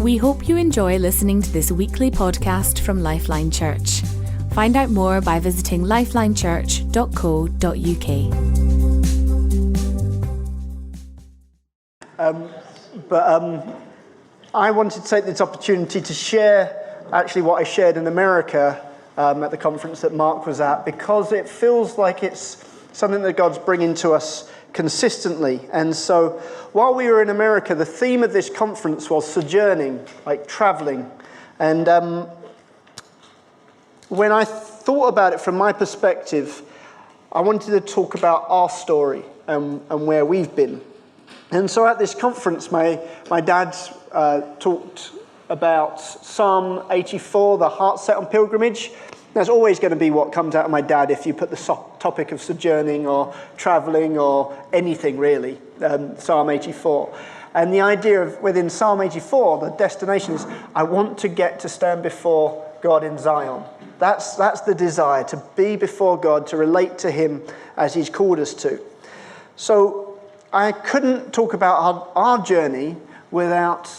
We hope you enjoy listening to this weekly podcast from LifeLine Church. Find out more by visiting lifelinechurch.co.uk. I wanted to take this opportunity to share actually what I shared in America at the conference that Mark was at, because it feels like it's something that God's bringing to us consistently. And so while we were in America, the theme of this conference was sojourning, like traveling. And when I thought about it from my perspective, I wanted to talk about our story and where we've been. And so at this conference, my dad talked about Psalm 84, the heart set on pilgrimage. That's always going to be what comes out of my dad if you put the topic of sojourning or traveling or anything really, Psalm 84. And the idea of within Psalm 84, the destination is, I want to get to stand before God in Zion. That's the desire, to be before God, to relate to him as he's called us to. So I couldn't talk about our journey without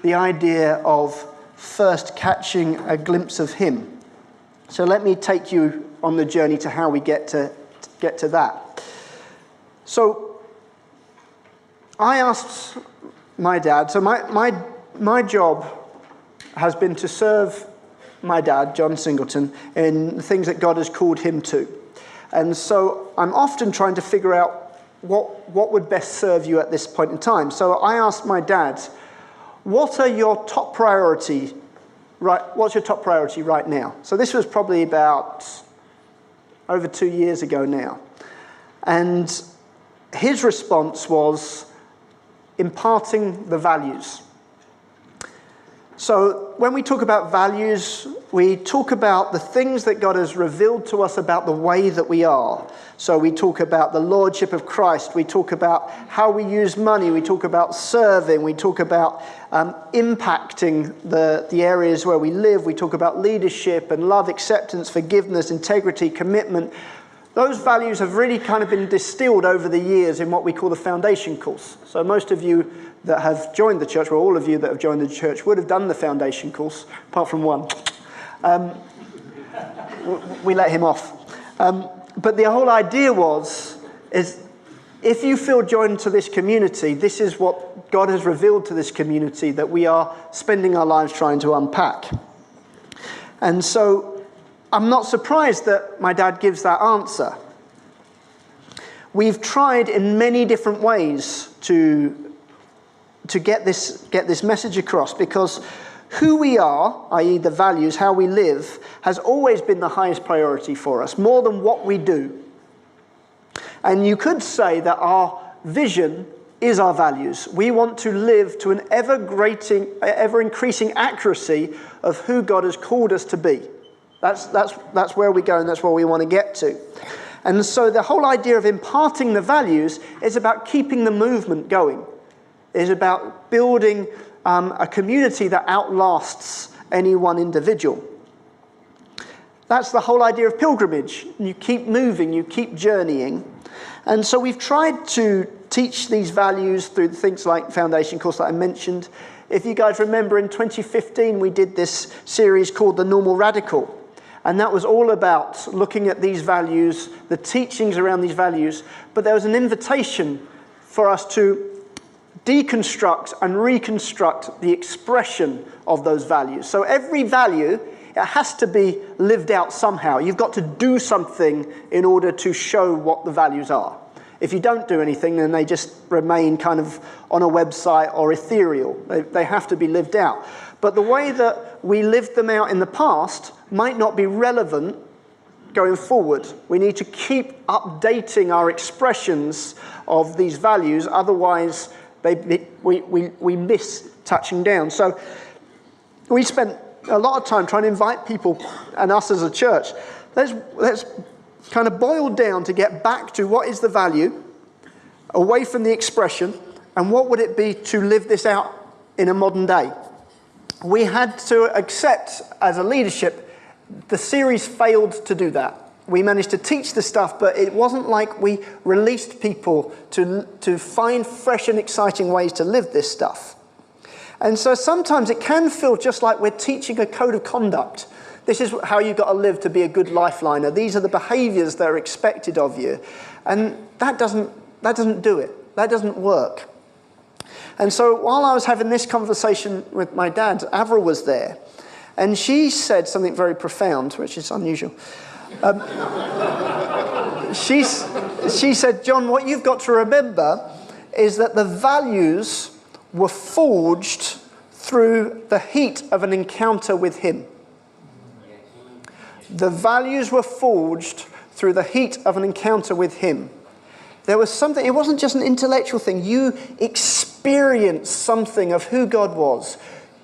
the idea of first catching a glimpse of him. So let me take you on the journey to how we get to that. So I asked my dad, so my job has been to serve my dad, John Singleton, in the things that God has called him to. And so I'm often trying to figure out what would best serve you at this point in time. So I asked my dad, what's your top priority right now? So this was probably about over 2 years ago now. And his response was imparting the values. So when we talk about values, we talk about the things that God has revealed to us about the way that we are. So we talk about the lordship of Christ. We talk about how we use money. We talk about serving. We talk about impacting the areas where we live. We talk about leadership and love, acceptance, forgiveness, integrity, commitment. Those values have really kind of been distilled over the years in what we call the foundation course. So most of you that have joined the church, or all of you that have joined the church, would have done the foundation course, apart from one. We let him off. But the whole idea is if you feel joined to this community, this is what God has revealed to this community that we are spending our lives trying to unpack. And so I'm not surprised that my dad gives that answer. We've tried in many different ways to get this message across, because who we are, i.e. the values, how we live, has always been the highest priority for us, more than what we do. And you could say that our vision is our values. We want to live to an ever-increasing accuracy of who God has called us to be. That's where we go, and that's where we want to get to. And so the whole idea of imparting the values is about keeping the movement going. Is about building a community that outlasts any one individual. That's the whole idea of pilgrimage. You keep moving, you keep journeying. And so we've tried to teach these values through things like Foundation Course that I mentioned. If you guys remember, in 2015, we did this series called The Normal Radical. And that was all about looking at these values, the teachings around these values. But there was an invitation for us to deconstruct and reconstruct the expression of those values. So every value, it has to be lived out somehow. You've got to do something in order to show what the values are. If you don't do anything, then they just remain kind of on a website or ethereal. They have to be lived out. But the way that we lived them out in the past might not be relevant going forward. We need to keep updating our expressions of these values, otherwise we miss touching down. So we spent a lot of time trying to invite people, and us as a church, let's kind of boil down to get back to what is the value, away from the expression, and what would it be to live this out in a modern day. We had to accept as a leadership, the series failed to do that. We managed to teach the stuff, but it wasn't like we released people to find fresh and exciting ways to live this stuff. And so sometimes it can feel just like we're teaching a code of conduct. This is how you've got to live to be a good lifeliner. These are the behaviors that are expected of you. And that doesn't do it. That doesn't work. And so while I was having this conversation with my dad, Avril was there. And she said something very profound, which is unusual. She said, John, what you've got to remember is that the values were forged through the heat of an encounter with him. The values were forged through the heat of an encounter with him. There was something, it wasn't just an intellectual thing. You experienced something of who God was.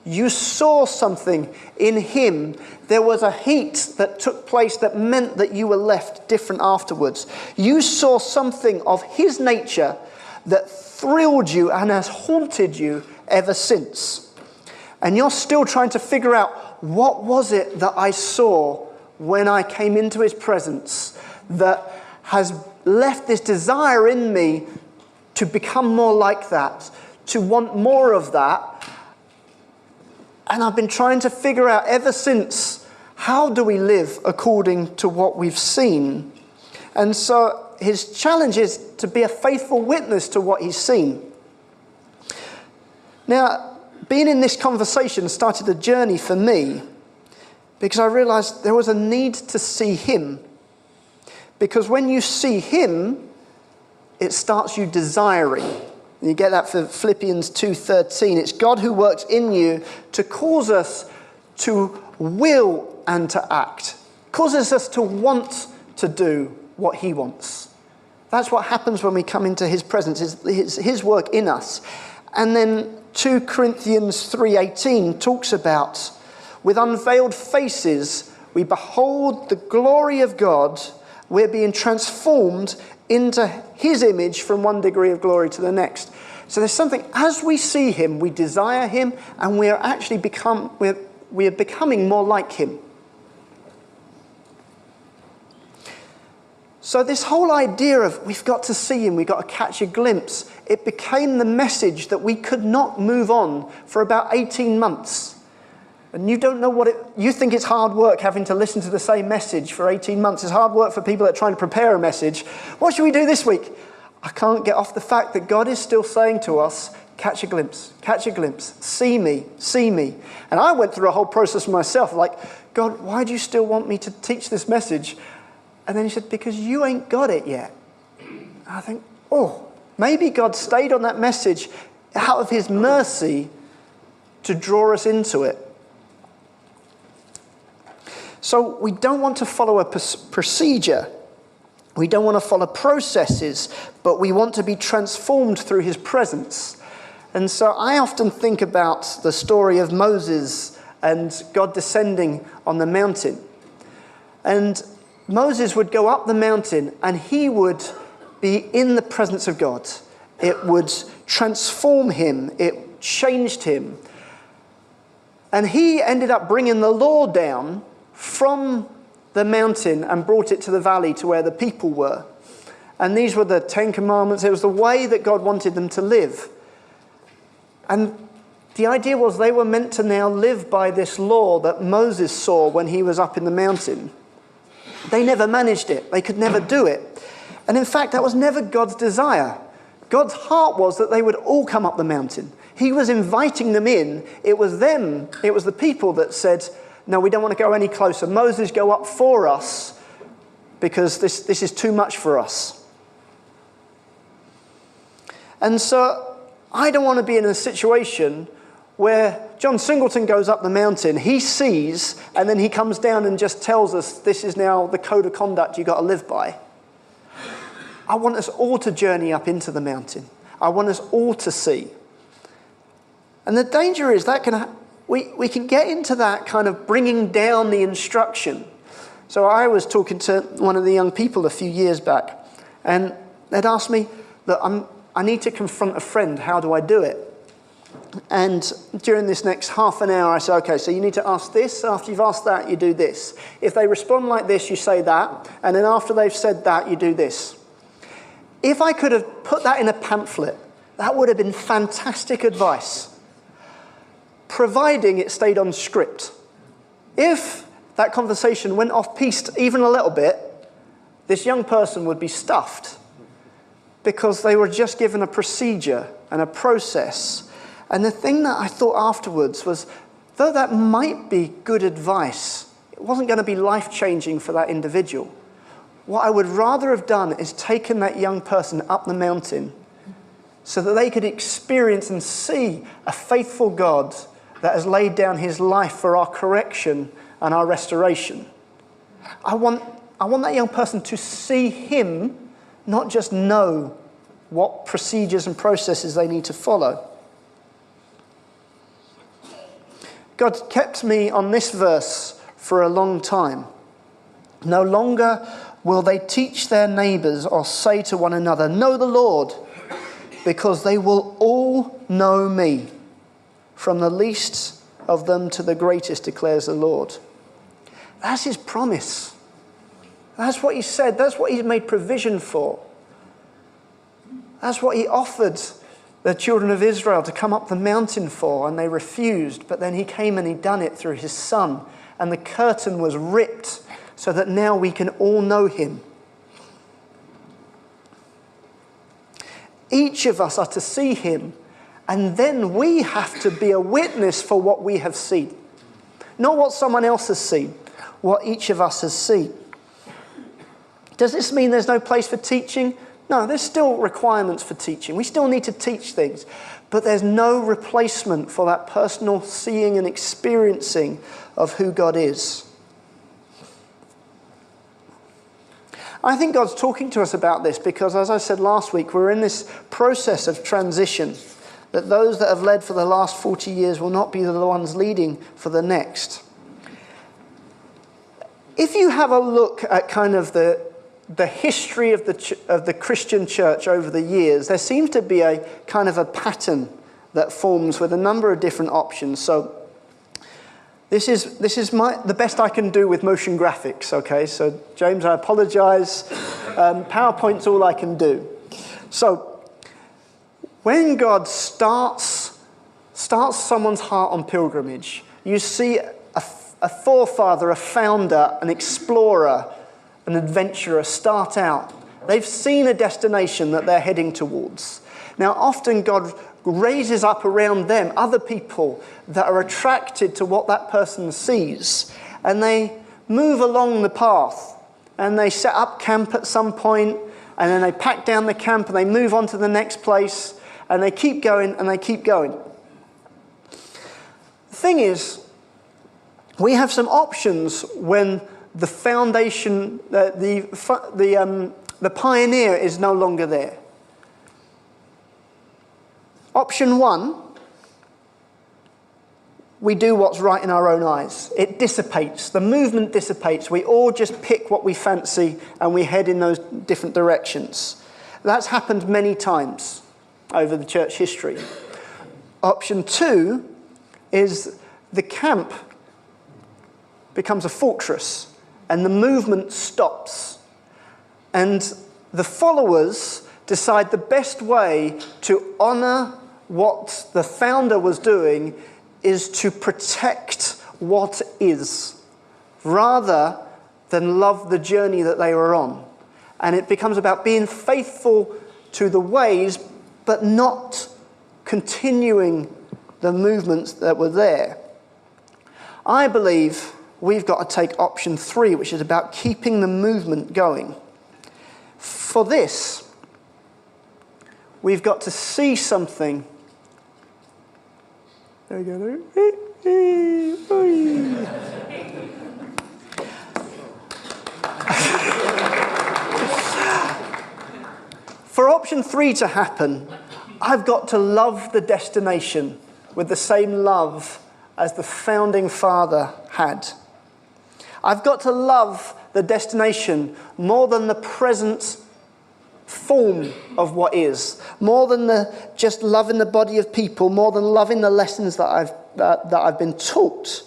You saw something in him. There was a heat that took place that meant that you were left different afterwards. You saw something of his nature that thrilled you and has haunted you ever since. And you're still trying to figure out, what was it that I saw when I came into his presence that has left this desire in me to become more like that, to want more of that. And I've been trying to figure out ever since, how do we live according to what we've seen? And so his challenge is to be a faithful witness to what he's seen. Now, being in this conversation started a journey for me, because I realized there was a need to see him. Because when you see him, it starts you desiring. And you get that for Philippians 2:13. It's God who works in you to cause us to will and to act. Causes us to want to do what he wants. That's what happens when we come into his presence, his work in us. And then 2 Corinthians 3:18 talks about, with unveiled faces, we behold the glory of God. We're being transformed into his image from one degree of glory to the next. So there's something, as we see him, we desire him, and we are actually becoming more like him. So this whole idea of we've got to see him, we've got to catch a glimpse, it became the message that we could not move on for about 18 months. And you don't know you think it's hard work having to listen to the same message for 18 months. It's hard work for people that are trying to prepare a message. What should we do this week? I can't get off the fact that God is still saying to us, catch a glimpse, see me, see me. And I went through a whole process myself, like, God, why do you still want me to teach this message? And then he said, because you ain't got it yet. And I think, maybe God stayed on that message out of his mercy to draw us into it. So we don't want to follow a procedure. We don't want to follow processes, but we want to be transformed through his presence. And so I often think about the story of Moses and God descending on the mountain. And Moses would go up the mountain and he would be in the presence of God. It would transform him. It changed him. And he ended up bringing the law down from the mountain and brought it to the valley to where the people were. And these were the 10 Commandments. It was the way that God wanted them to live. And the idea was they were meant to now live by this law that Moses saw when he was up in the mountain. They never managed it. They could never do it. And in fact, that was never God's desire. God's heart was that they would all come up the mountain. He was inviting them in. It was them, it was the people that said, no, we don't want to go any closer. Moses, go up for us because this is too much for us. And so I don't want to be in a situation where John Singleton goes up the mountain, he sees, and then he comes down and just tells us this is now the code of conduct you've got to live by. I want us all to journey up into the mountain. I want us all to see. And the danger is that we can get into that kind of bringing down the instruction. So I was talking to one of the young people a few years back, and they'd asked me, look, I need to confront a friend. How do I do it? And during this next half an hour, I said, okay, so you need to ask this. After you've asked that, you do this. If they respond like this, you say that. And then after they've said that, you do this. If I could have put that in a pamphlet, that would have been fantastic advice. providing it stayed on script. If that conversation went off-piste even a little bit, this young person would be stuffed because they were just given a procedure and a process. And the thing that I thought afterwards was, though that might be good advice, it wasn't going to be life-changing for that individual. What I would rather have done is taken that young person up the mountain so that they could experience and see a faithful God that has laid down his life for our correction and our restoration. I want that young person to see him, not just know what procedures and processes they need to follow. God kept me on this verse for a long time. No longer will they teach their neighbors or say to one another, "Know the Lord," because they will all know me, from the least of them to the greatest, declares the Lord. That's his promise. That's what he said. That's what he's made provision for. That's what he offered the children of Israel to come up the mountain for, and they refused. But then he came and he done it through his Son, and the curtain was ripped so that now we can all know him. Each of us are to see him, and then we have to be a witness for what we have seen. Not what someone else has seen, what each of us has seen. Does this mean there's no place for teaching? No, there's still requirements for teaching. We still need to teach things, but there's no replacement for that personal seeing and experiencing of who God is. I think God's talking to us about this because, as I said last week, we're in this process of transition, that those that have led for the last 40 years will not be the ones leading for the next. If you have a look at kind of the history of the Christian church over the years, there seems to be a kind of a pattern that forms with a number of different options. So this is the best I can do with motion graphics, okay? So James, I apologize. PowerPoint's all I can do. So when God starts someone's heart on pilgrimage, you see a forefather, a founder, an explorer, an adventurer start out. They've seen a destination that they're heading towards. Now, often God raises up around them other people that are attracted to what that person sees, and they move along the path, and they set up camp at some point, and then they pack down the camp, and they move on to the next place, and they keep going, and they keep going. The thing is, we have some options when the foundation, the pioneer is no longer there. Option one, we do what's right in our own eyes. It dissipates. The movement dissipates. We all just pick what we fancy and we head in those different directions. That's happened many times over the church history. Option two is the camp becomes a fortress and the movement stops. And the followers decide the best way to honor what the founder was doing is to protect what is, rather than love the journey that they were on. And it becomes about being faithful to the ways, but not continuing the movements that were there. I believe we've got to take option three, which is about keeping the movement going. For this, we've got to see something. There we go. For option three to happen, I've got to love the destination with the same love as the founding father had. I've got to love the destination more than the present form of what is, more than just loving the body of people, more than loving the lessons that I've been taught.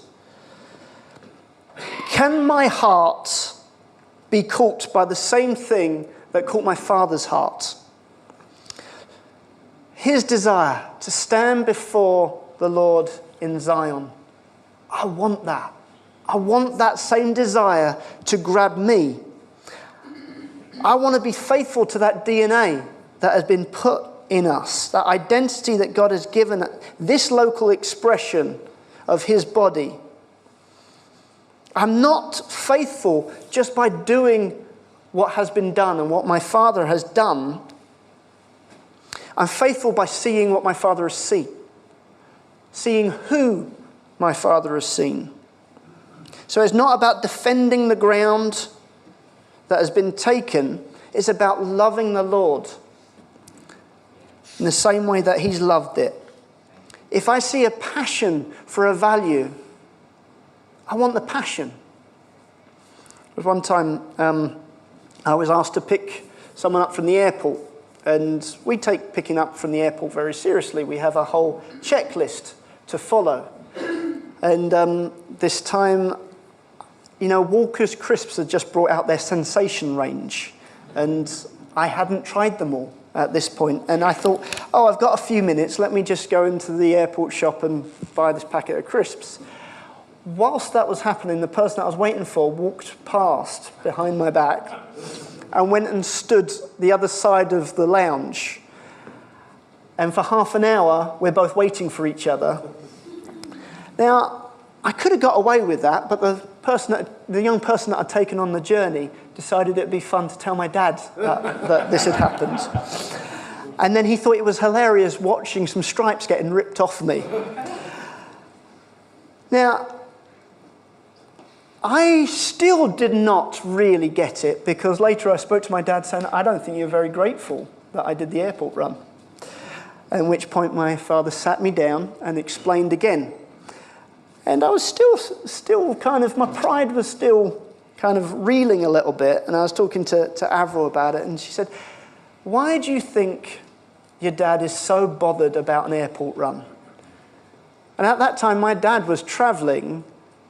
Can my heart be caught by the same thing that caught my father's heart? His desire to stand before the Lord in Zion. I want that. I want that same desire to grab me. I want to be faithful to that DNA that has been put in us, that identity that God has given this local expression of his body. I'm not faithful just by doing what has been done and what my Father has done. I'm faithful by seeing what my Father has seen, seeing who my Father has seen. So it's not about defending the ground that has been taken. It's about loving the Lord in the same way that he's loved it. If I see a passion for a value, I want the passion. There was one time I was asked to pick someone up from the airport, and we take picking up from the airport very seriously. We have a whole checklist to follow. And this time, Walker's Crisps had just brought out their sensation range, and I hadn't tried them all at this point. And I thought, I've got a few minutes. Let me just go into the airport shop and buy this packet of crisps. Whilst that was happening, the person I was waiting for walked past behind my back and went and stood the other side of the lounge. And for half an hour, we're both waiting for each other. Now, I could have got away with that, but the young person that I'd taken on the journey decided it'd be fun to tell my dad that this had happened. And then he thought it was hilarious watching some stripes getting ripped off me. Now, I still did not really get it, because later I spoke to my dad saying, I don't think you're very grateful that I did the airport run. At which point my father sat me down and explained again. And I was still kind of, my pride was still kind of reeling a little bit. And I was talking to Avril about it, and she said, why do you think your dad is so bothered about an airport run? And at that time, my dad was traveling,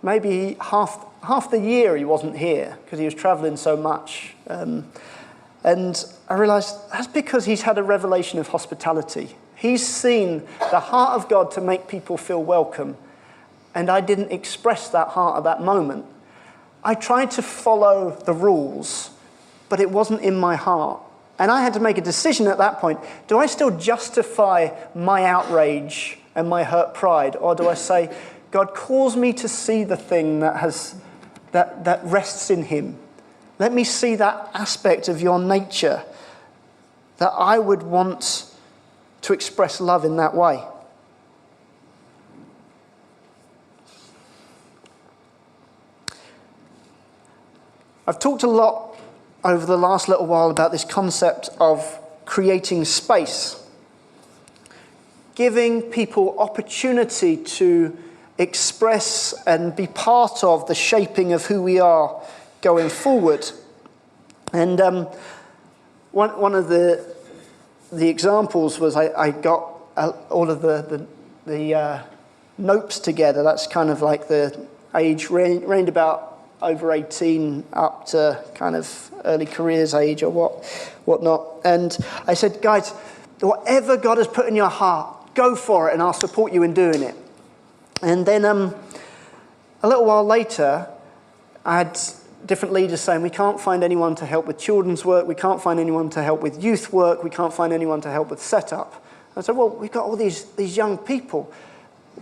maybe half the year he wasn't here, because he was traveling so much. And I realized that's because he's had a revelation of hospitality. He's seen the heart of God to make people feel welcome. And I didn't express that heart at that moment. I tried to follow the rules, but it wasn't in my heart. And I had to make a decision at that point. Do I still justify my outrage and my hurt pride? Or do I say, God calls me to see the thing that rests in him. Let me see that aspect of your nature, that I would want to express love in that way. I've talked a lot over the last little while about this concept of creating space, giving people opportunity to express and be part of the shaping of who we are going forward. And one of the examples was I got all of the nopes together. That's kind of like the age range about over 18 up to kind of early careers age or whatnot. And I said, guys, whatever God has put in your heart, go for it, and I'll support you in doing it. And then a little while later, I had different leaders saying, we can't find anyone to help with children's work, we can't find anyone to help with youth work, we can't find anyone to help with setup. I said, well, we've got all these young people.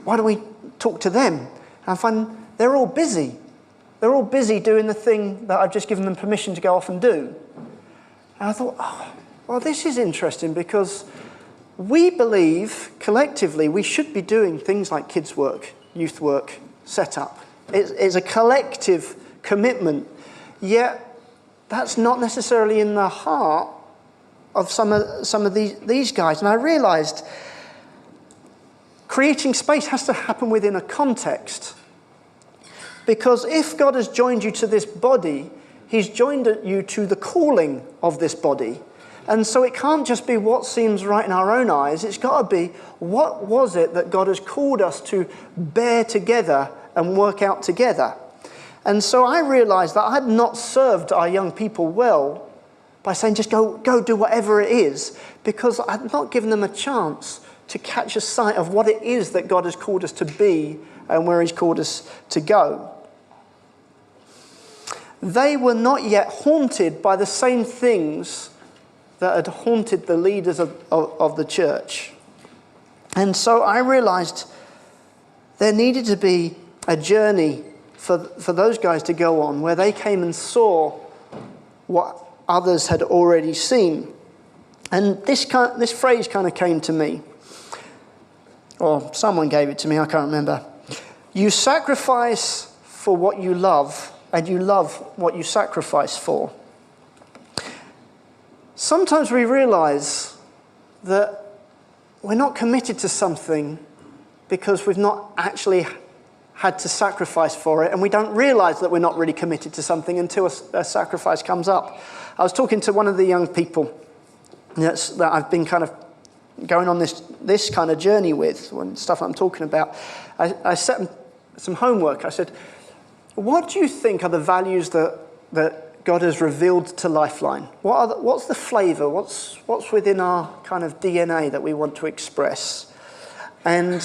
Why don't we talk to them? And I find they're all busy. They're all busy doing the thing that I've just given them permission to go off and do. And I thought, well, this is interesting, because we believe collectively we should be doing things like kids' work, youth work, setup. It's a collective commitment, yet that's not necessarily in the heart of some of these guys. And I realized creating space has to happen within a context. Because if God has joined you to this body, he's joined you to the calling of this body. And so it can't just be what seems right in our own eyes. It's got to be, what was it that God has called us to bear together and work out together? And so I realized that I had not served our young people well by saying, just go do whatever it is, because I had not given them a chance to catch a sight of what it is that God has called us to be and where he's called us to go. They were not yet haunted by the same things that had haunted the leaders of the church. And so I realized there needed to be a journey for those guys to go on where they came and saw what others had already seen. And this phrase kind of came to me, or someone gave it to me, I can't remember. You sacrifice for what you love, and you love what you sacrifice for. Sometimes we realize that we're not committed to something because we've not actually had to sacrifice for it, and we don't realize that we're not really committed to something until a sacrifice comes up. I was talking to one of the young people that I've been kind of going on this kind of journey with, and stuff I'm talking about. I set them some homework. I said, what do you think are the values that God has revealed to LifeLine? What's the flavour? What's within our kind of DNA that we want to express? And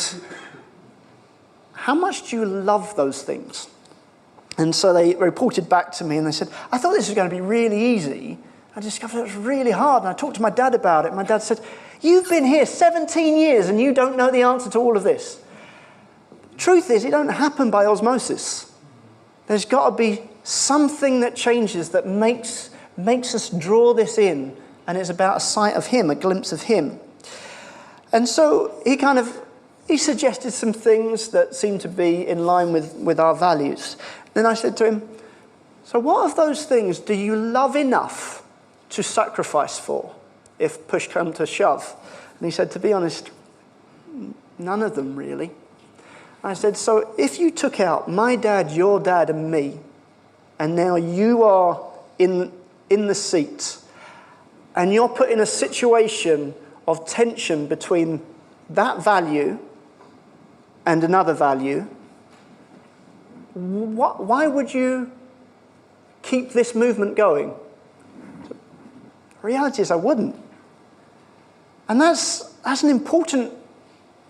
how much do you love those things? And so they reported back to me and they said, I thought this was going to be really easy. I discovered it was really hard. And I talked to my dad about it. My dad said, you've been here 17 years and you don't know the answer to all of this. Truth is, it don't happen by osmosis. There's got to be something that changes that makes us draw this in. And it's about a sight of him, a glimpse of him. And so he suggested some things that seemed to be in line with our values. Then I said to him, so what of those things do you love enough to sacrifice for if push come to shove? And he said, to be honest, none of them really. I said, so if you took out my dad, your dad and me, and now you are in the seat, and you're put in a situation of tension between that value and another value, why would you keep this movement going? The reality is I wouldn't. And that's an important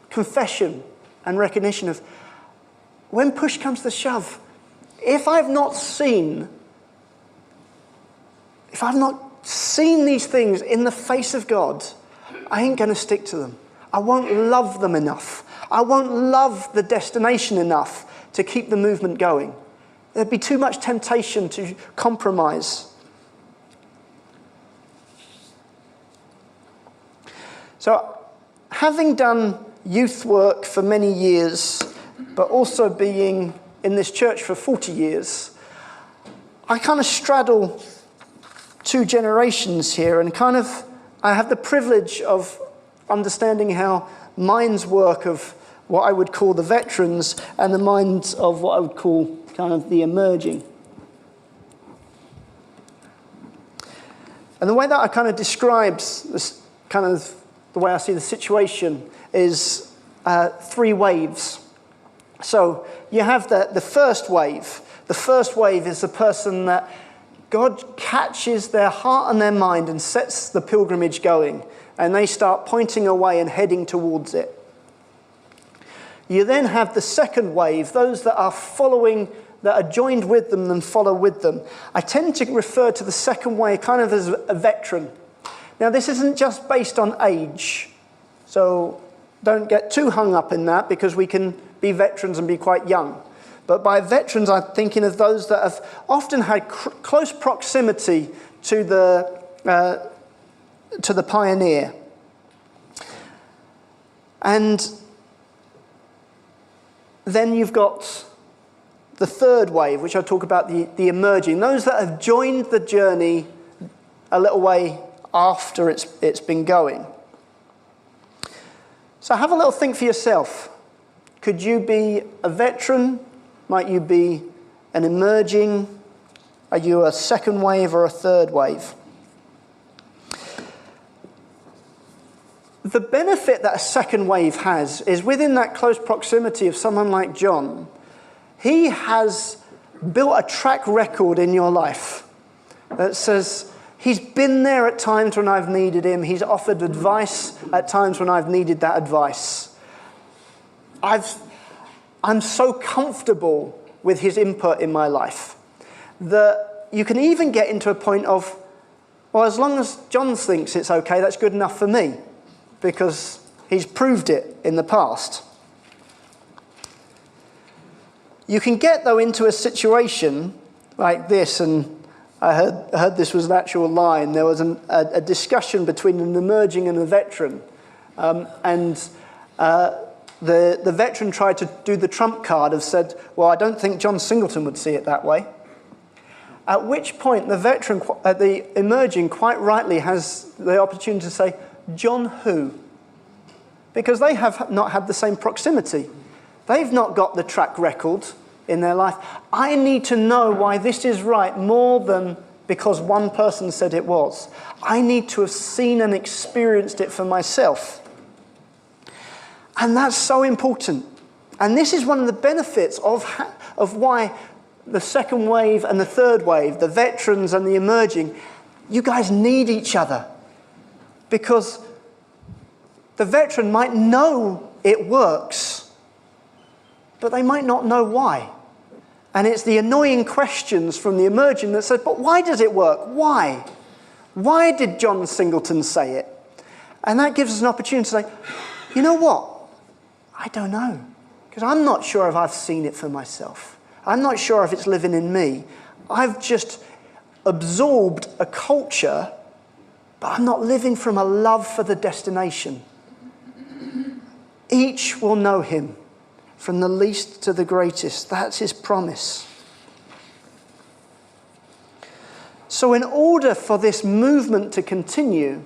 confession and recognition of when push comes to shove, if I've not seen these things in the face of God, I ain't going to stick to them. I won't love them enough. I won't love the destination enough to keep the movement going. There'd be too much temptation to compromise. So, having done youth work for many years, but also being in this church for 40 years, I kind of straddle two generations here, and I have the privilege of understanding how minds work of what I would call the veterans and the minds of what I would call kind of the emerging. And the way that I kind of describes this kind of the way I see the situation is three waves. So you have the first wave. The first wave is the person that God catches their heart and their mind and sets the pilgrimage going, and they start pointing away and heading towards it. You then have the second wave, those that are following, that are joined with them and follow with them. I tend to refer to the second wave kind of as a veteran. Now, this isn't just based on age, so don't get too hung up in that, because we can be veterans and be quite young. But by veterans, I'm thinking of those that have often had close proximity to the pioneer. And then you've got the third wave, which I talk about the emerging, those that have joined the journey a little way after it's been going. So have a little think for yourself. Could you be a veteran? Might you be an emerging? Are you a second wave or a third wave? The benefit that a second wave has is within that close proximity of someone like John, he has built a track record in your life that says He's been there at times when I've needed him. He's offered advice at times when I've needed that advice. I'm so comfortable with his input in my life that you can even get into a point of, well, as long as John thinks it's okay, that's good enough for me, because he's proved it in the past. You can get, though, into a situation like this, and I heard this was an actual line. There was a discussion between an emerging and a veteran, and the veteran tried to do the trump card of said, well, I don't think John Singleton would see it that way. At which point the emerging quite rightly has the opportunity to say, John who? Because they have not had the same proximity. They've not got the track record in their life. I need to know why this is right more than because one person said it was. I need to have seen and experienced it for myself. And that's so important. And this is one of the benefits of why the second wave and the third wave, the veterans and the emerging, you guys need each other. Because the veteran might know it works, but they might not know why. And it's the annoying questions from the emerging that said, but why does it work? Why? Why did John Singleton say it? And that gives us an opportunity to say, you know what? I don't know. Because I'm not sure if I've seen it for myself. I'm not sure if it's living in me. I've just absorbed a culture, but I'm not living from a love for the destination. Each will know him, from the least to the greatest. That's his promise. So in order for this movement to continue,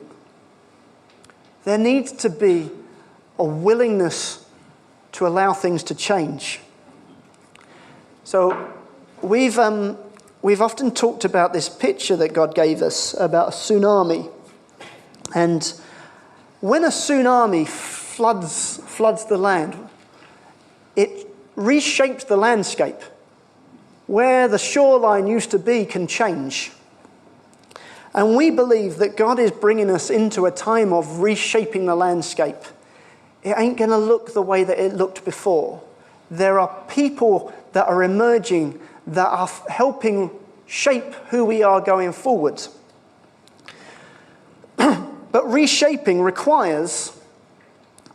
there needs to be a willingness to allow things to change. So we've often talked about this picture that God gave us about a tsunami. And when a tsunami floods the land, it reshapes the landscape. Where the shoreline used to be can change. And we believe that God is bringing us into a time of reshaping the landscape. It ain't going to look the way that it looked before. There are people that are emerging that are helping shape who we are going forward. But reshaping requires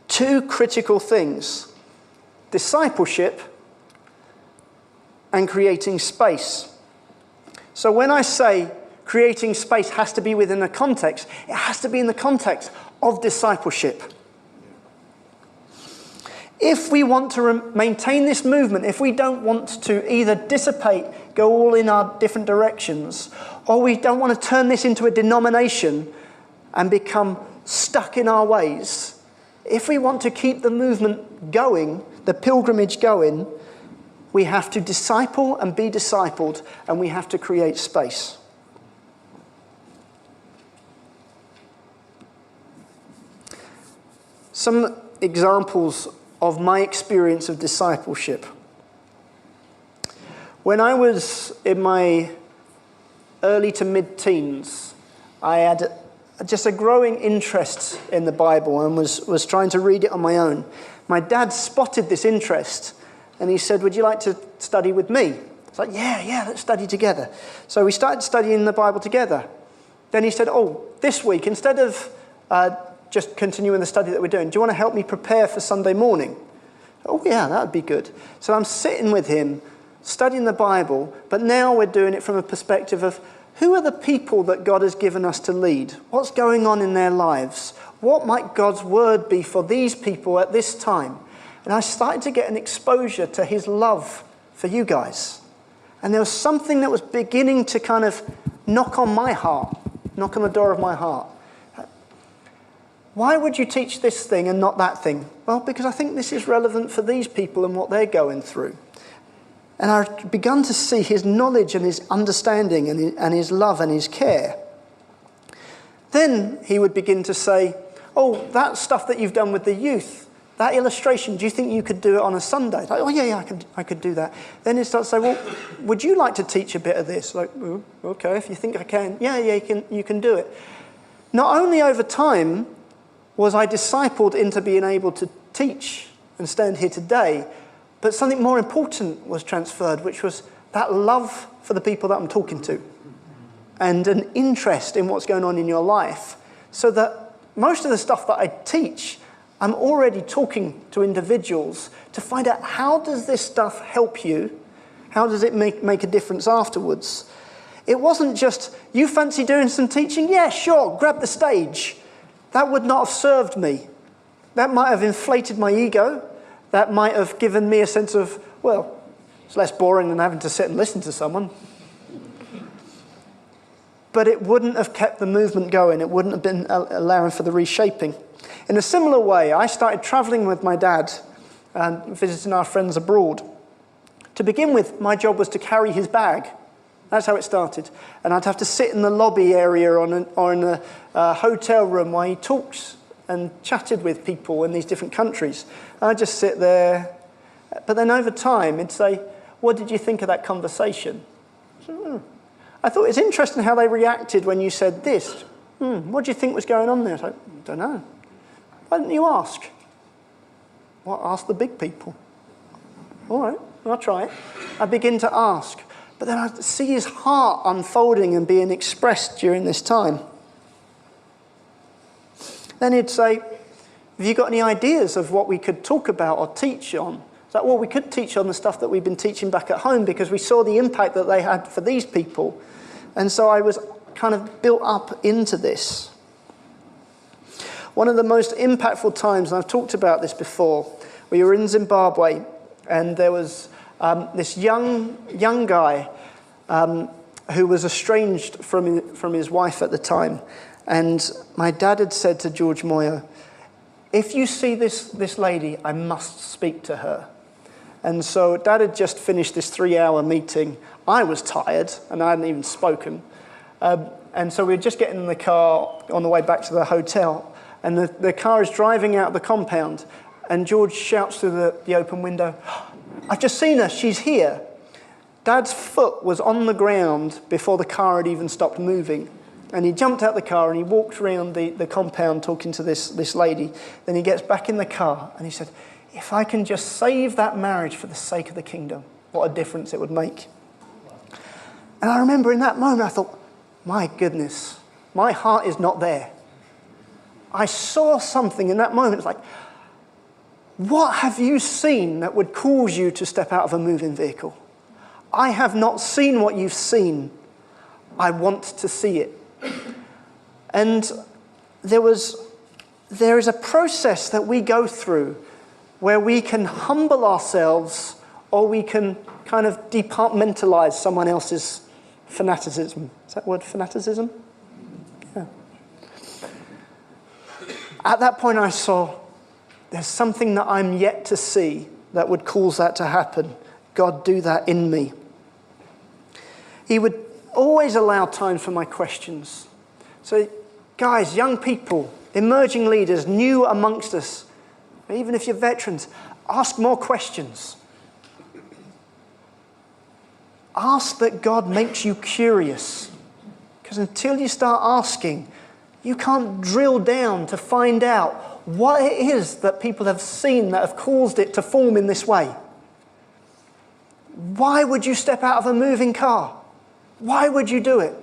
two critical things: discipleship and creating space. So when I say creating space has to be within a context, it has to be in the context of discipleship. If we want to maintain this movement, if we don't want to either dissipate, go all in our different directions, or we don't want to turn this into a denomination and become stuck in our ways, if we want to keep the movement going, the pilgrimage going, we have to disciple and be discipled, and we have to create space. Some examples of my experience of discipleship. When I was in my early to mid-teens, I had just a growing interest in the Bible and was trying to read it on my own. My dad spotted this interest and he said, would you like to study with me? I was like, yeah, let's study together. So we started studying the Bible together. Then he said, this week, instead of just continuing the study that we're doing, do you want to help me prepare for Sunday morning? Oh yeah, that would be good. So I'm sitting with him, studying the Bible, but now we're doing it from a perspective of who are the people that God has given us to lead? What's going on in their lives? What might God's word be for these people at this time? And I started to get an exposure to his love for you guys. And there was something that was beginning to kind of knock on the door of my heart. Why would you teach this thing and not that thing? Well, because I think this is relevant for these people and what they're going through. And I've begun to see his knowledge and his understanding and his love and his care. Then he would begin to say, that stuff that you've done with the youth, that illustration, do you think you could do it on a Sunday? Like, oh, yeah, I could do that. Then it starts to say, well, would you like to teach a bit of this? Like, oh, okay, if you think I can. Yeah, you can do it. Not only over time was I discipled into being able to teach and stand here today, but something more important was transferred, which was that love for the people that I'm talking to and an interest in what's going on in your life, so that most of the stuff that I teach, I'm already talking to individuals to find out, how does this stuff help you? How does it make a difference afterwards? It wasn't just, you fancy doing some teaching? Yeah, sure, grab the stage. That would not have served me. That might have inflated my ego. That might have given me a sense of, well, it's less boring than having to sit and listen to someone. But it wouldn't have kept the movement going. It wouldn't have been allowing for the reshaping. In a similar way, I started traveling with my dad and visiting our friends abroad. To begin with, my job was to carry his bag. That's how it started. And I'd have to sit in the lobby area or in a hotel room while he talks and chatted with people in these different countries. I'd just sit there. But then over time, he'd say, what did you think of that conversation? I thought it's interesting how they reacted when you said this. What do you think was going on there? I was like, I don't know. Why didn't you ask? Well, ask the big people. All right, I'll try it. I begin to ask. But then I see his heart unfolding and being expressed during this time. Then he'd say, have you got any ideas of what we could talk about or teach on? It's like, well, we could teach on the stuff that we've been teaching back at home because we saw the impact that they had for these people. And so I was kind of built up into this. One of the most impactful times, and I've talked about this before, we were in Zimbabwe, and there was this young guy who was estranged from his wife at the time. And my dad had said to George Moyo, if you see this lady, I must speak to her. And so Dad had just finished this 3-hour meeting. I was tired, and I hadn't even spoken. And so we were just getting in the car on the way back to the hotel, and the car is driving out of the compound, and George shouts through the open window, I've just seen her, she's here. Dad's foot was on the ground before the car had even stopped moving. And he jumped out the car and he walked around the compound talking to this lady. Then he gets back in the car and he said, if I can just save that marriage for the sake of the kingdom, what a difference it would make. And I remember in that moment I thought, my goodness, my heart is not there. I saw something in that moment. It's like, what have you seen that would cause you to step out of a moving vehicle? I have not seen what you've seen. I want to see it. And there is a process that we go through where we can humble ourselves or we can kind of departmentalize someone else's fanaticism. Is that word fanaticism? Yeah. At that point I saw there's something that I'm yet to see that would cause that to happen. God, do that in me. He would always allow time for my questions. So, guys, young people, emerging leaders, new amongst us, even if you're veterans, ask more questions. Ask that God makes you curious. Because until you start asking, you can't drill down to find out what it is that people have seen that have caused it to form in this way. Why would you step out of a moving car? Why would you do it?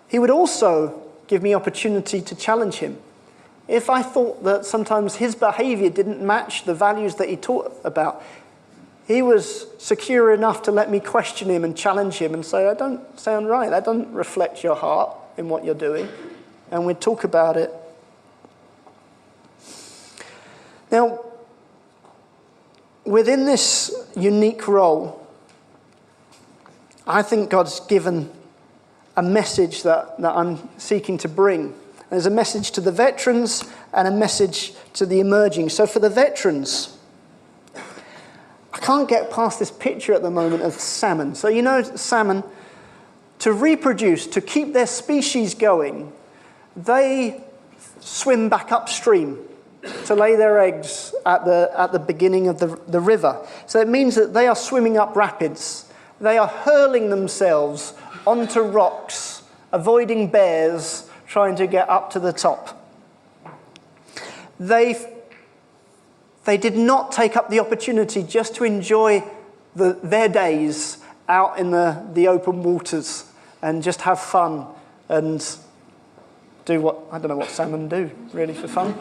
He would also give me opportunity to challenge him. If I thought that sometimes his behavior didn't match the values that he taught about, he was secure enough to let me question him and challenge him and say, that don't sound right. That doesn't reflect your heart in what you're doing. And we'd talk about it. Now, within this unique role, I think God's given a message that I'm seeking to bring. There's a message to the veterans and a message to the emerging. So for the veterans, I can't get past this picture at the moment of salmon. So you know salmon, to reproduce, to keep their species going, they swim back upstream to lay their eggs at the beginning of the river. So it means that they are swimming up rapids. They are hurling themselves onto rocks, avoiding bears, trying to get up to the top. They did not take up the opportunity just to enjoy their days out in the open waters and just have fun and do what, I don't know what salmon do, really, for fun.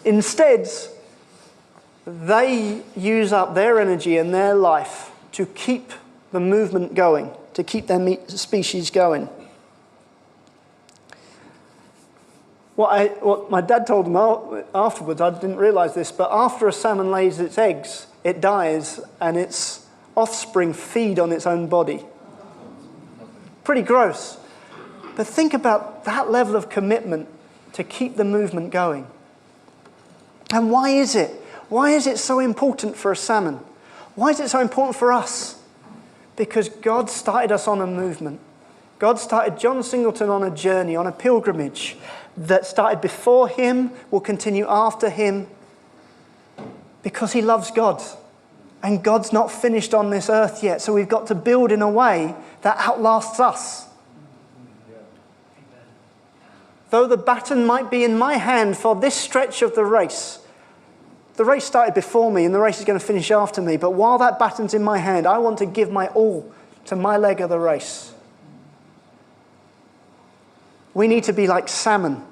Instead, they use up their energy and their life to keep the movement going, to keep their species going. What my dad told him afterwards, I didn't realise this, but after a salmon lays its eggs, it dies and its offspring feed on its own body. Pretty gross. But think about that level of commitment to keep the movement going. And why is it? Why is it so important for a salmon? Why is it so important for us? Because God started us on a movement. God started John Singleton on a journey, on a pilgrimage that started before him, will continue after him, because he loves God. And God's not finished on this earth yet, so we've got to build in a way that outlasts us. Though the baton might be in my hand for this stretch of the race started before me and the race is going to finish after me, but while that baton's in my hand, I want to give my all to my leg of the race. We need to be like salmon.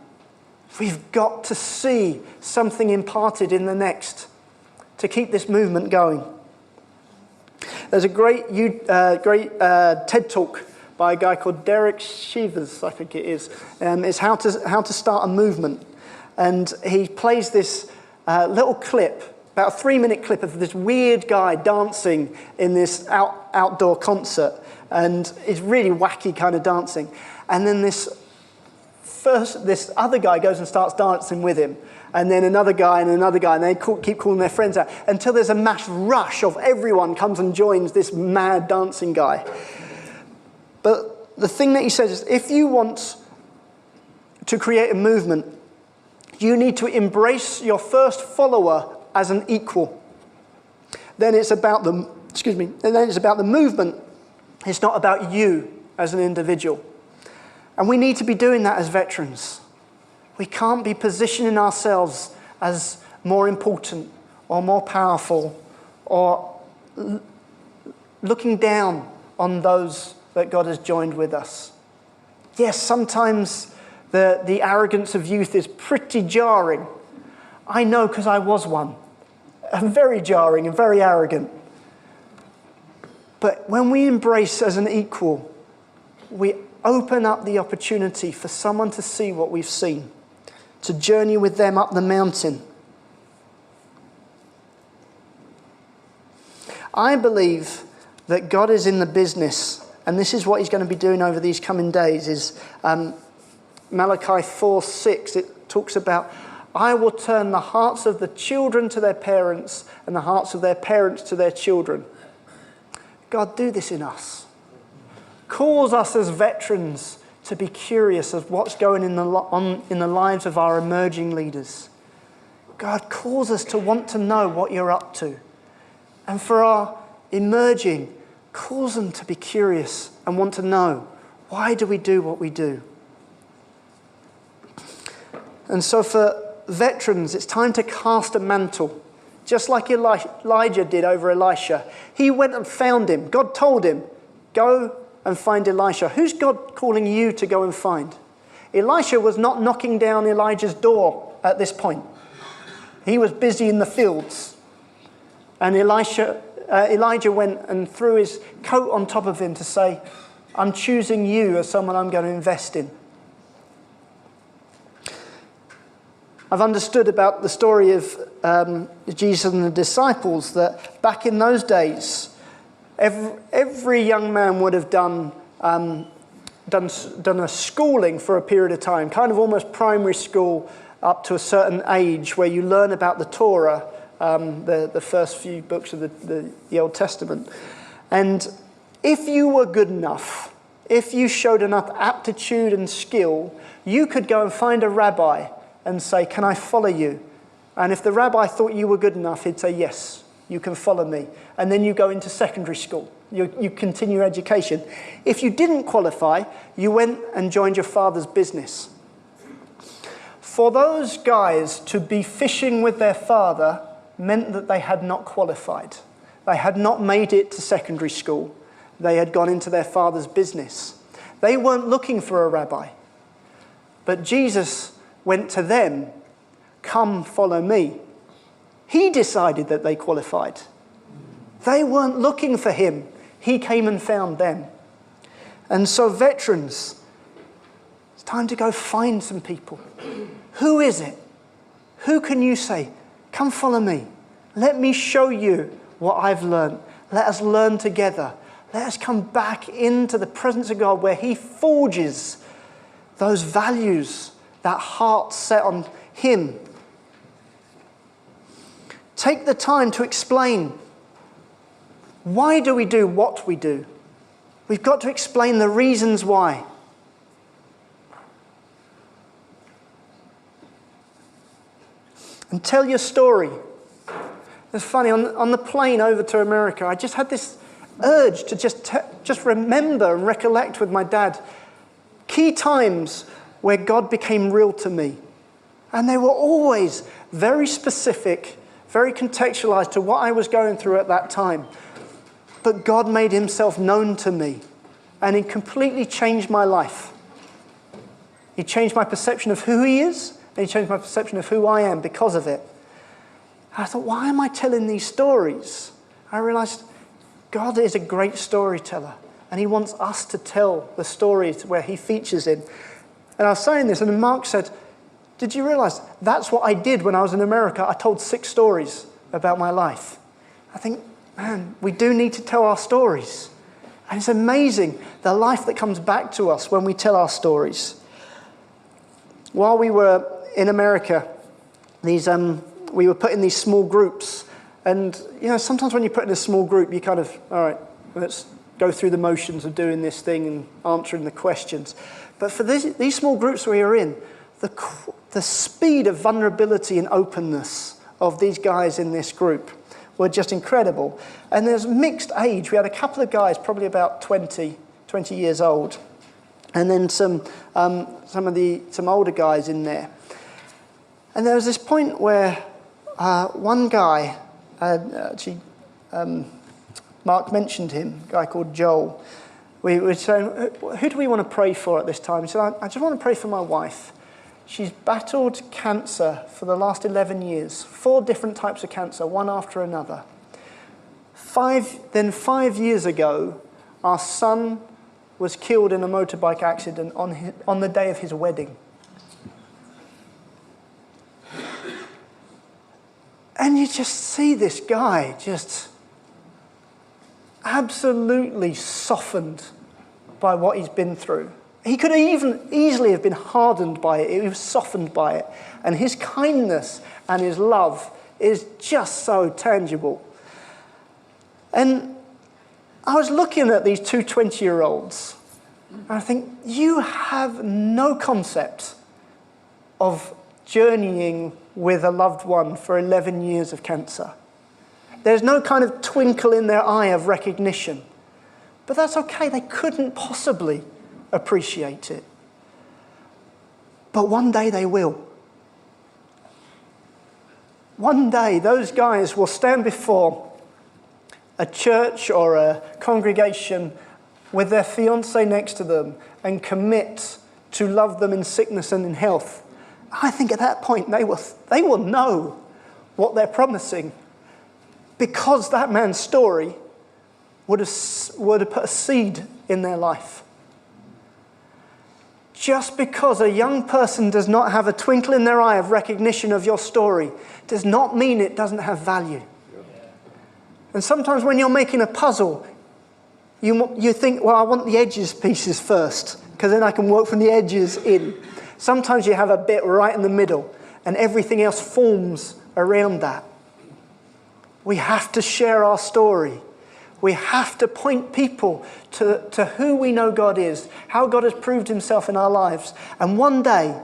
We've got to see something imparted in the next to keep this movement going. There's a great TED Talk by a guy called Derek Shivers, I think it is. It's how to start a movement. And he plays this little clip, about a 3-minute clip of this weird guy dancing in this outdoor concert. And it's really wacky kind of dancing. And then this other guy goes and starts dancing with him. And then another guy, and they keep calling their friends out until there's a mass rush of everyone comes and joins this mad dancing guy. But the thing that he says is, if you want to create a movement, you need to embrace your first follower as an equal. Then it's about the movement. It's not about you as an individual. And we need to be doing that as veterans. We can't be positioning ourselves as more important or more powerful or looking down on those that God has joined with us. Yes, sometimes the arrogance of youth is pretty jarring. I know, because I was one. I'm very jarring and very arrogant. But when we embrace as an equal, we open up the opportunity for someone to see what we've seen, to journey with them up the mountain. I believe that God is in the business, and this is what he's going to be doing over these coming days, is Malachi 4:6. It talks about, I will turn the hearts of the children to their parents and the hearts of their parents to their children. God, do this in us. Cause us as veterans to be curious of what's going in the lives of our emerging leaders. God, cause us to want to know what you're up to. And for our emerging, cause them to be curious and want to know, why do we do what we do? And so for veterans, it's time to cast a mantle, just like Elijah did over Elisha. He went and found him. God told him, go and find Elisha. Who's God calling you to go and find? Elisha was not knocking down Elijah's door at this point. He was busy in the fields. And Elijah went and threw his coat on top of him to say, I'm choosing you as someone I'm going to invest in. I've understood about the story of Jesus and the disciples that back in those days, every young man would have done a schooling for a period of time, kind of almost primary school up to a certain age, where you learn about the Torah, the first few books of the Old Testament. And if you were good enough, if you showed enough aptitude and skill, you could go and find a rabbi and say, can I follow you? And if the rabbi thought you were good enough, he'd say, yes, you can follow me. And then you go into secondary school. You continue education. If you didn't qualify, you went and joined your father's business. For those guys to be fishing with their father meant that they had not qualified. They had not made it to secondary school. They had gone into their father's business. They weren't looking for a rabbi. But Jesus went to them, come follow me. He decided that they qualified. They weren't looking for him. He came and found them. And so veterans, it's time to go find some people. Who is it? Who can you say, come follow me. Let me show you what I've learned. Let us learn together. Let us come back into the presence of God where he forges those values, that heart set on him. Take the time to explain, why do we do what we do? We've got to explain the reasons why. And tell your story. It's funny, on the plane over to America, I just had this urge to just remember and recollect with my dad key times where God became real to me. And they were always very specific, very contextualized to what I was going through at that time. But God made himself known to me, and he completely changed my life. He changed my perception of who he is, and he changed my perception of who I am because of it. I thought, why am I telling these stories? I realized God is a great storyteller, and he wants us to tell the stories where he features in. And I was saying this, and Mark said, did you realize that's what I did when I was in America? I told 6 stories about my life. I think, man, we do need to tell our stories. And it's amazing the life that comes back to us when we tell our stories. While we were in America, we were put in these small groups. And, sometimes when you're put in a small group, you kind of, all right, let's go through the motions of doing this thing and answering the questions. But for these small groups we were in, the speed of vulnerability and openness of these guys in this group were just incredible. And there's mixed age. We had a couple of guys, probably about 20 years old, and then some older guys in there. And there was this point where one guy, Mark mentioned him, a guy called Joel. We were saying, who do we want to pray for at this time? He said, I just want to pray for my wife. She's battled cancer for the last 11 years, 4 different types of cancer, one after another. 5 years ago, our son was killed in a motorbike accident on the day of his wedding. And you just see this guy just absolutely softened by what he's been through. He could easily have been hardened by it. He was softened by it. And his kindness and his love is just so tangible. And I was looking at these 2 20-year-olds, and I think, you have no concept of journeying with a loved one for 11 years of cancer. There's no kind of twinkle in their eye of recognition. But that's okay. They couldn't possibly appreciate it. But one day they will. One day those guys will stand before a church or a congregation with their fiancé next to them and commit to love them in sickness and in health. I think at that point they will know what they're promising, because that man's story would have put a seed in their life. Just because a young person does not have a twinkle in their eye of recognition of your story does not mean it doesn't have value. And sometimes when you're making a puzzle, you think, well, I want the edges pieces first, because then I can work from the edges in. Sometimes you have a bit right in the middle, and everything else forms around that. We have to share our story. We have to point people to who we know God is, how God has proved himself in our lives. And one day,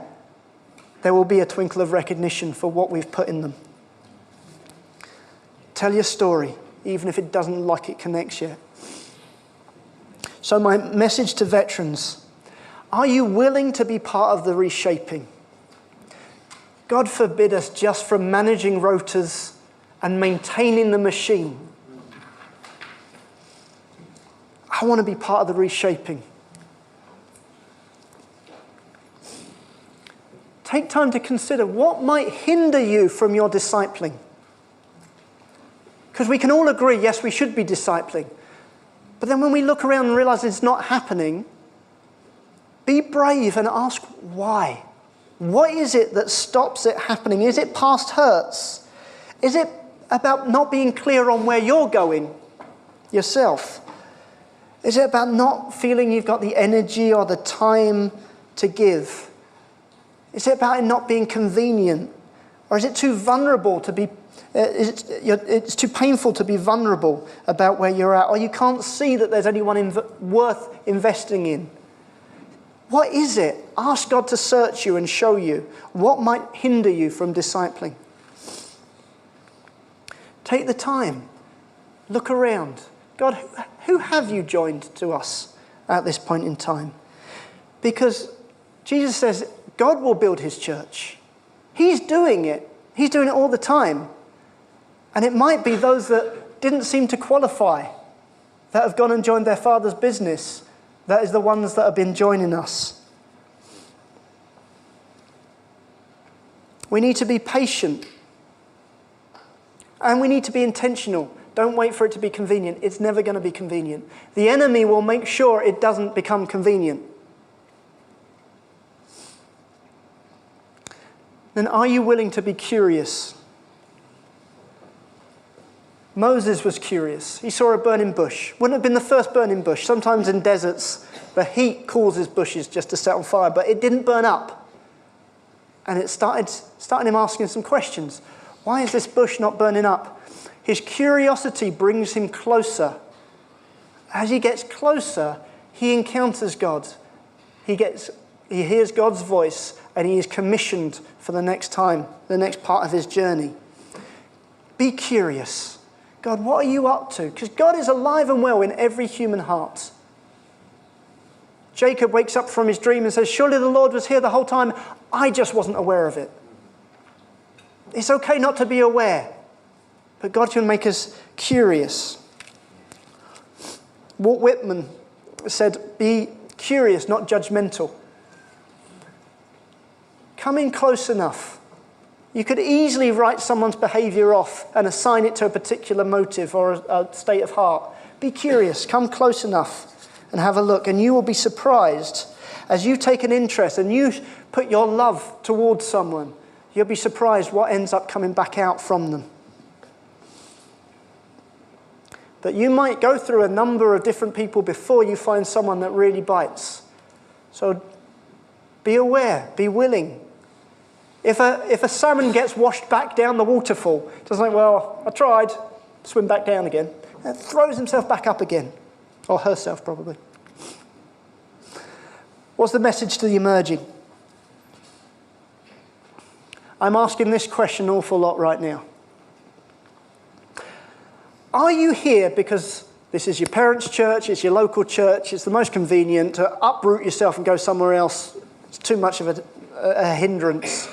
there will be a twinkle of recognition for what we've put in them. Tell your story, even if it doesn't look like it connects yet. So my message to veterans, are you willing to be part of the reshaping? God forbid us just from managing rotas and maintaining the machine. I want to be part of the reshaping. Take time to consider what might hinder you from your discipling. Because we can all agree, yes, we should be discipling. But then when we look around and realize it's not happening, be brave and ask why. What is it that stops it happening? Is it past hurts? Is it about not being clear on where you're going yourself? Is it about not feeling you've got the energy or the time to give? Is it about it not being convenient? Or is it too vulnerable to be, it's too painful to be vulnerable about where you're at? Or you can't see that there's anyone worth investing in? What is it? Ask God to search you and show you what might hinder you from discipling. Take the time. Look around. God, who have you joined to us at this point in time? Because Jesus says God will build his church. He's doing it. He's doing it all the time. And it might be those that didn't seem to qualify, that have gone and joined their Father's business. That is the ones that have been joining us. We need to be patient. And we need to be intentional. Don't wait for it to be convenient. It's never going to be convenient. The enemy will make sure it doesn't become convenient. Then are you willing to be curious? Moses was curious. He saw a burning bush. Wouldn't have been the first burning bush. Sometimes in deserts, the heat causes bushes just to set on fire, but it didn't burn up. And it started him asking some questions. Why is this bush not burning up? His curiosity brings him closer. As he gets closer, he encounters God. He hears God's voice, and he is commissioned for the next time, the next part of his journey. Be curious. God, what are you up to? Because God is alive and well in every human heart. Jacob wakes up from his dream and says, surely the Lord was here the whole time. I just wasn't aware of it. It's okay not to be aware, but God can make us curious. Walt Whitman said, be curious, not judgmental. Come in close enough. You could easily write someone's behavior off and assign it to a particular motive or a state of heart. Be curious, come close enough and have a look, and you will be surprised as you take an interest and you put your love towards someone. You'll be surprised what ends up coming back out from them. That you might go through a number of different people before you find someone that really bites. So be aware, be willing. If a salmon gets washed back down the waterfall, doesn't think, well, I tried, swim back down again. And throws himself back up again. Or herself, probably. What's the message to the emerging? I'm asking this question an awful lot right now. Are you here because this is your parents' church, it's your local church, it's the most convenient to uproot yourself and go somewhere else? It's too much of a hindrance.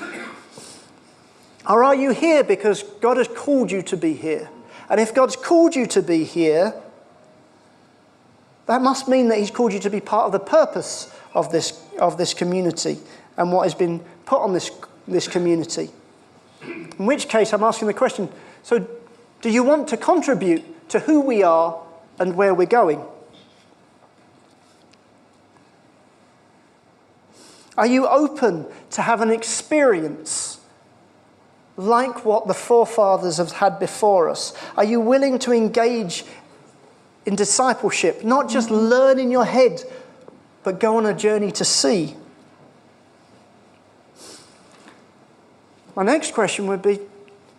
Or are you here because God has called you to be here? And if God's called you to be here, that must mean that he's called you to be part of the purpose of this community and what has been put on this community. In which case, I'm asking the question, so do you want to contribute to who we are and where we're going? Are you open to have an experience like what the forefathers have had before us? Are you willing to engage in discipleship, not just learn in your head, but go on a journey to see? My next question would be,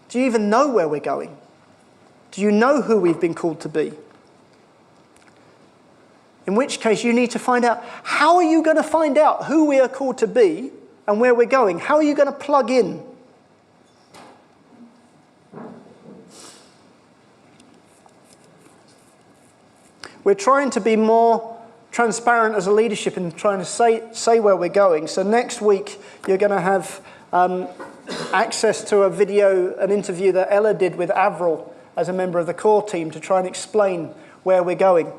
do you even know where we're going? Do you know who we've been called to be? In which case you need to find out, how are you going to find out who we are called to be and where we're going? How are you going to plug in? We're trying to be more transparent as a leadership in trying to say where we're going. So next week you're going to have access to a video, an interview that Ella did with Avril as a member of the core team to try and explain where we're going.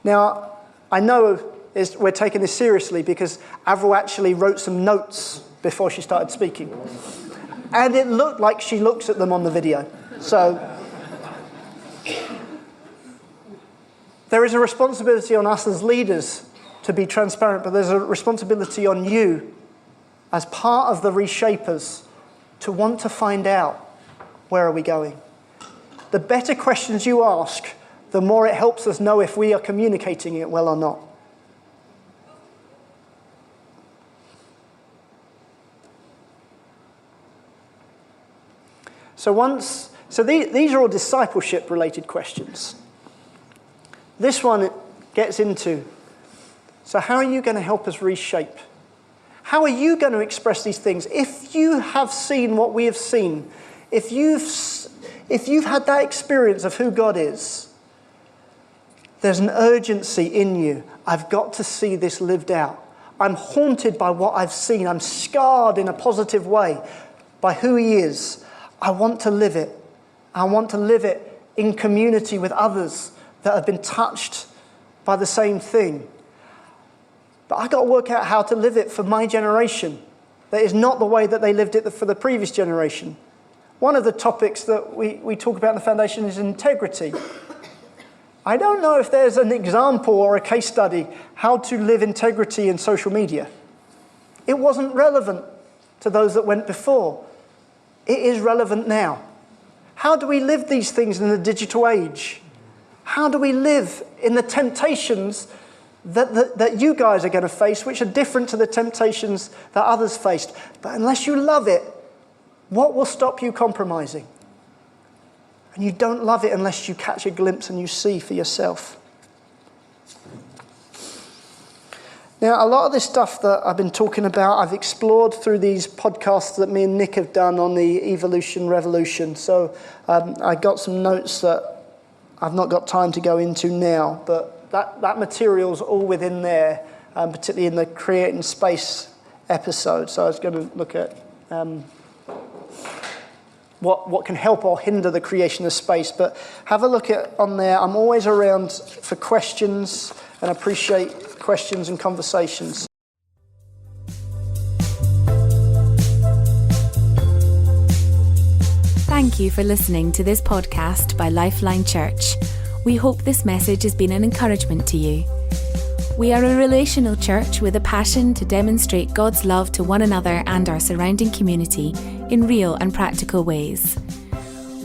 Now, I know we're taking this seriously because Avril actually wrote some notes before she started speaking. And it looked like she looks at them on the video. So there is a responsibility on us as leaders to be transparent, but there's a responsibility on you as part of the reshapers to want to find out, where are we going? The better questions you ask, the more it helps us know if we are communicating it well or not. So these are all discipleship-related questions. This one gets into, so how are you going to help us reshape? How are you going to express these things? If you have seen what we have seen, if you've had that experience of who God is, there's an urgency in you. I've got to see this lived out. I'm haunted by what I've seen. I'm scarred in a positive way by who He is. I want to live it. I want to live it in community with others that have been touched by the same thing. But I've got to work out how to live it for my generation. That is not the way that they lived it for the previous generation. One of the topics that we talk about in the foundation is integrity. I don't know if there's an example or a case study how to live integrity in social media. It wasn't relevant to those that went before. It is relevant now. How do we live these things in the digital age? How do we live in the temptations that you guys are going to face, which are different to the temptations that others faced? But unless you love it, what will stop you compromising? And you don't love it unless you catch a glimpse and you see for yourself. Now, a lot of this stuff that I've been talking about, I've explored through these podcasts that me and Nick have done on the evolution revolution. So I got some notes that I've not got time to go into now, but that material's all within there, particularly in the Creating Space episode. So I was going to look at what can help or hinder the creation of space. But have a look at on there. I'm always around for questions and appreciate questions and conversations. Thank you for listening to this podcast by LifeLine Church. We hope this message has been an encouragement to you. We are a relational church with a passion to demonstrate God's love to one another and our surrounding community in real and practical ways.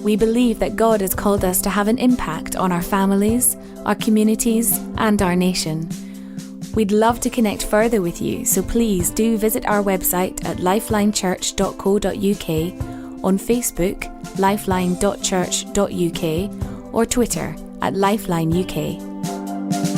We believe that God has called us to have an impact on our families, our communities, and our nation. We'd love to connect further with you, so please do visit our website at lifelinechurch.co.uk, on Facebook, lifeline.church.uk, or Twitter at LifelineUK.